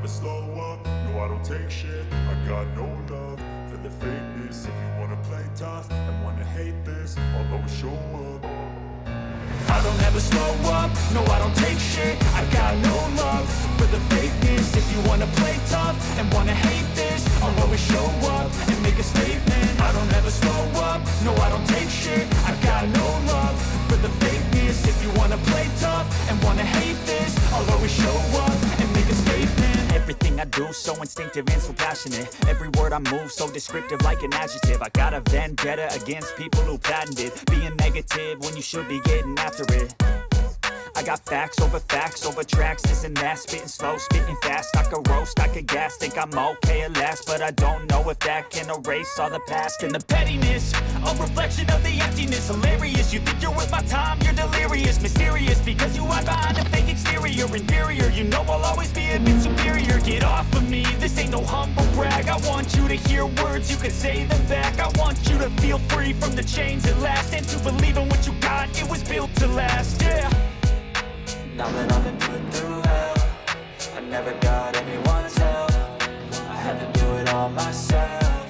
slow up, no I don't take shit. I got no love for the fakeness. If you wanna play tough and wanna hate this, I'll always show up. I don't ever slow up, no I don't take shit. I got no love for the fakeness. If you wanna play tough and wanna hate this, I'll always show up and make a statement. I don't ever slow up, no I don't take shit. I got no love for the fakeness. If you wanna play tough and wanna hate this, I'll always show up and make a statement. Everything I do so instinctive and so passionate. Every word I move so descriptive like an adjective. I got a vendetta against people who patented being negative when you should be getting after it. I got facts over tracks, this and that. Spitting slow, spitting fast. I could roast, I could gas. Think I'm okay at last, but I don't know if that can erase all the past. And the pettiness, a reflection of the emptiness. Hilarious, you think you're worth my time, you're delirious. Mysterious, because you hide behind a fake exterior. Inferior, you know I'll always be a bit superior. Get off of me, this ain't no humble brag. I want you to hear words, you can say them back. I want you to feel free from the chains at last, and to believe in what you got, it was built to last, yeah. Now that I've been put through hell, I never got anyone's help. I had to do it all myself.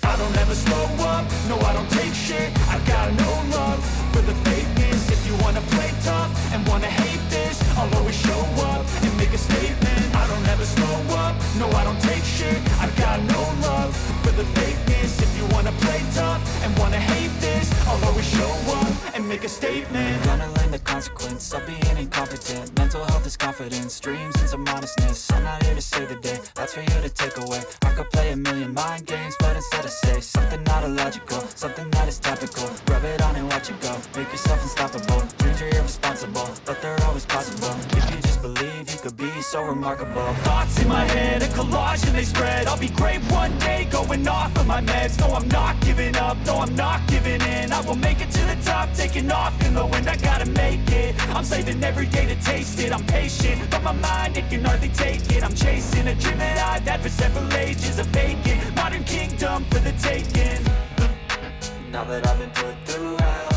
I don't ever slow up, no I don't take shit. I got no love for the fakeness. If you wanna play tough and wanna hate this, I'll always show up and make a statement. I don't ever slow up, no I don't take shit. I got no love for the fakeness. If you wanna play tough and wanna hate this, I'll always show up and make a statement. Gonna learn the consequence of being incompetent. Mental health is confidence, dreams and some honestness. I'm not here to save the day, that's for you to take away. I could play a million mind games, but instead I say something not illogical, something that is topical. Rub it on and watch it go, make yourself unstoppable. Dreams are irresponsible, but they're always possible. If you just believe, you could be so remarkable. Thoughts in my head, a collage and they spread. I'll be great one day, going off of my meds. No, I'm not giving up, no, I'm not giving in. I will make it to the top, taking off in the wind. I gotta make it, I'm saving every day to taste it. I'm patient, but my mind, it can hardly take it. I'm chasing a dream that I've had for several ages. A vacant, modern kingdom for the taking. Now that I've been put through hell,